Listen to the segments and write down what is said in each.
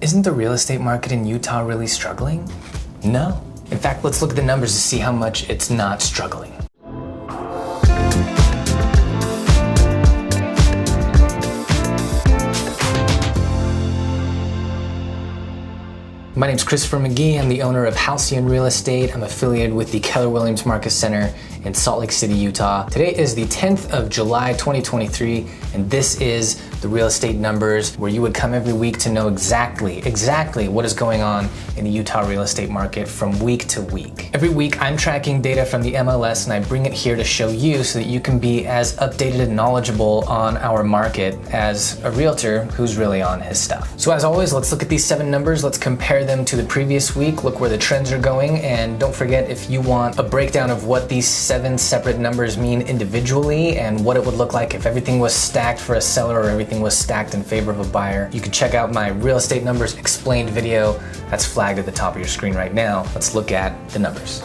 Isn't the real estate market in Utah really struggling? No. In fact, let's look at the numbers to see how much it's not struggling. My name's Christopher McGee. I'm the owner of Halcyon Real Estate. I'm affiliated with the Keller Williams Marcus Center in Salt Lake City, Utah. Today is the 10th of July, 2023, and this is the real estate numbers where you would come every week to know exactly what is going on in the Utah real estate market from week to week. Every week I'm tracking data from the MLS and I bring it here to show you so that you can be as updated and knowledgeable on our market as a realtor who's really on his stuff. So as always, let's look at these 7 numbers. Let's compare them to the previous week, look where the trends are going, and don't forget, if you want a breakdown of what these 7 separate numbers mean individually and what it would look like if everything was stacked for a seller or everything was stacked in favor of a buyer, you can check out my real estate numbers explained video that's flagged at the top of your screen right now. Let's look at the numbers.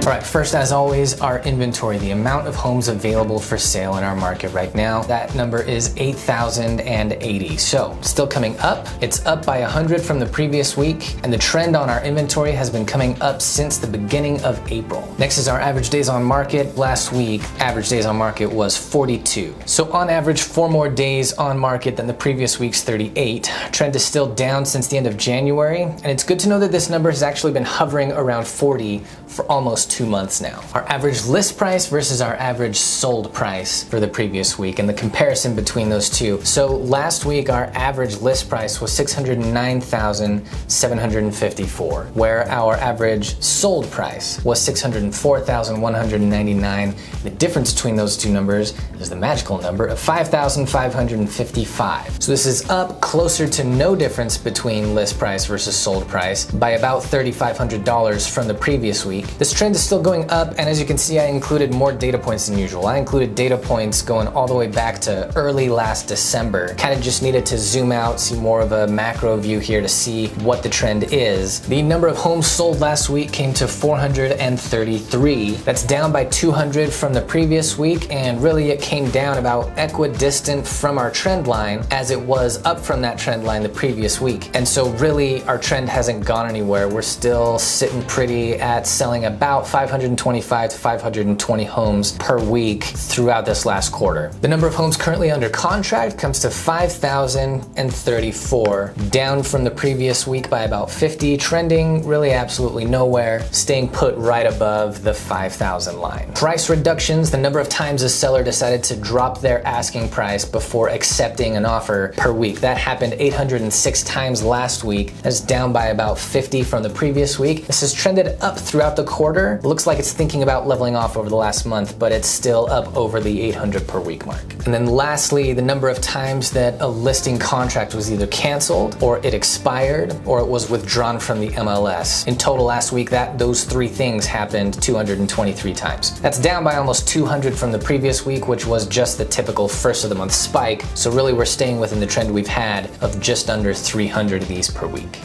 All right, first, as always, our inventory, the amount of homes available for sale in our market right now. That number is 8,080. So still coming up. It's up by 100 from the previous week, and the trend on our inventory has been coming up since the beginning of April. Next is our average days on market. Last week, average days on market was 42. So on average, 4 more days on market than the previous week's 38. Trend is still down since the end of January, and it's good to know that this number has actually been hovering around 40 for almost 2 months now. Our average list price versus our average sold price for the previous week and the comparison between those two. So last week, our average list price was $609,754, where our average sold price was $604,199. The difference between those two numbers is the magical number of $5,555. So this is up closer to no difference between list price versus sold price by about $3,500 from the previous week. This trend is still going up, and as you can see, I included more data points than usual. I included data points going all the way back to early last December. Kind of just needed to zoom out, see more of a macro view here to see what the trend is. The number of homes sold last week came to 433. That's down by 200 from the previous week, and really it came down about equidistant from our trend line as it was up from that trend line the previous week. And so really our trend hasn't gone anywhere. We're still sitting pretty at selling about 525 to 520 homes per week throughout this last quarter. The number of homes currently under contract comes to 5,034, down from the previous week by about 50, trending really absolutely nowhere, staying put right above the 5,000 line. Price reductions, the number of times a seller decided to drop their asking price before accepting an offer per week. That happened 806 times last week. That's down by about 50 from the previous week. This has trended up throughout the quarter. It looks like it's thinking about leveling off over the last month, but it's still up over the 800 per week mark. And then lastly, the number of times that a listing contract was either canceled or it expired or it was withdrawn from the MLS. In total last week, those 3 things happened 223 times. That's down by almost 200 from the previous week, which was just the typical first of the month spike. So really we're staying within the trend we've had of just under 300 of these per week.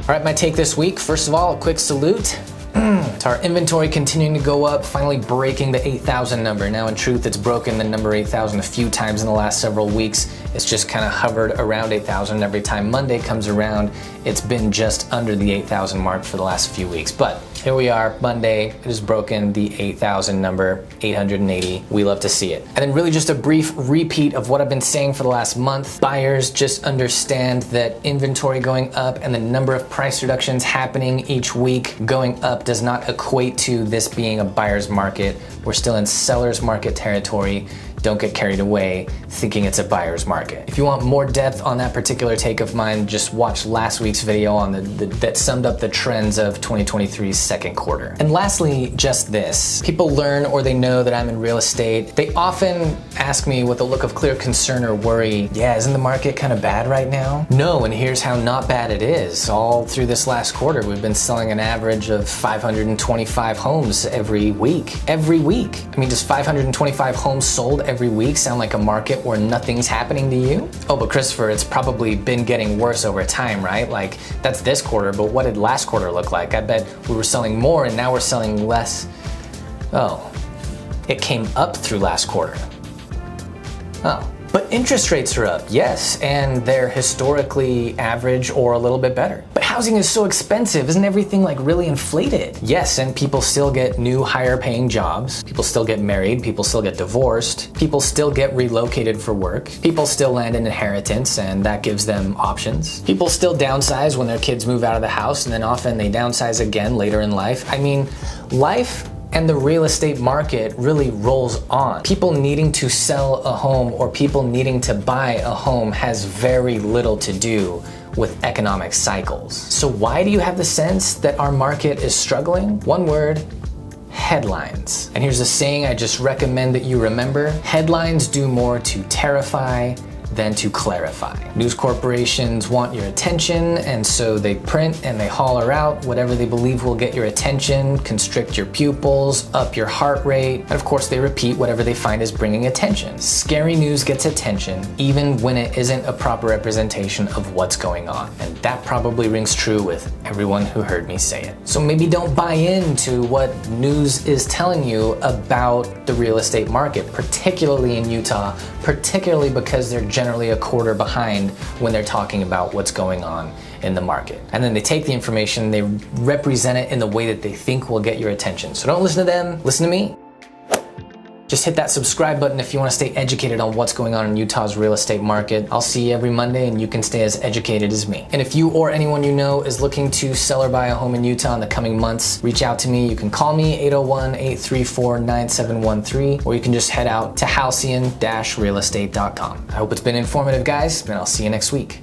All right, my take this week. First of all, a quick salute to our inventory continuing to go up, finally breaking the 8,000 number. Now in truth, it's broken the number 8,000 a few times in the last several weeks. It's just kind of hovered around 8,000. Every time Monday comes around, it's been just under the 8,000 mark for the last few weeks. But here we are, Monday, it has broken the 8,000 number, 880. We love to see it. And then really just a brief repeat of what I've been saying for the last month. Buyers just understand that inventory going up and the number of price reductions happening each week going up does not equate to this being a buyer's market. We're still in seller's market territory. Don't get carried away thinking it's a buyer's market. If you want more depth on that particular take of mine, just watch last week's video on that summed up the trends of 2023's second quarter. And lastly, just this. People learn or they know that I'm in real estate. They often ask me with a look of clear concern or worry, yeah, isn't the market kind of bad right now? No, and here's how not bad it is. All through this last quarter, we've been selling an average of 525 homes every week. Every week. I mean, does 525 homes sold every week sound like a market where nothing's happening to you? Oh, but Christopher, it's probably been getting worse over time, right? Like, that's this quarter, but what did last quarter look like? I bet we were selling more and now we're selling less. Oh, it came up through last quarter. Oh. But interest rates are up, yes, and they're historically average or a little bit better. But housing is so expensive, isn't everything like really inflated? Yes, and people still get new higher paying jobs, people still get married, people still get divorced, people still get relocated for work, people still land an inheritance and that gives them options. People still downsize when their kids move out of the house and then often they downsize again later in life. I mean, life and the real estate market really rolls on. People needing to sell a home or people needing to buy a home has very little to do with economic cycles. So why do you have the sense that our market is struggling? One word: headlines. And here's a saying I just recommend that you remember: headlines do more to terrify than to clarify. News corporations want your attention, and so they print and they holler out whatever they believe will get your attention, constrict your pupils, up your heart rate, and of course they repeat whatever they find is bringing attention. Scary news gets attention even when it isn't a proper representation of what's going on. And that probably rings true with everyone who heard me say it. So maybe don't buy into what news is telling you about the real estate market, particularly in Utah, particularly because they're generally a quarter behind when they're talking about what's going on in the market. And then they take the information, they represent it in the way that they think will get your attention. So don't listen to them, listen to me. Just hit that subscribe button if you want to stay educated on what's going on in Utah's real estate market. I'll see you every Monday and you can stay as educated as me. And if you or anyone you know is looking to sell or buy a home in Utah in the coming months, reach out to me. You can call me 801-834-9713, or you can just head out to halcyon-realestate.com. I hope it's been informative, guys, and I'll see you next week.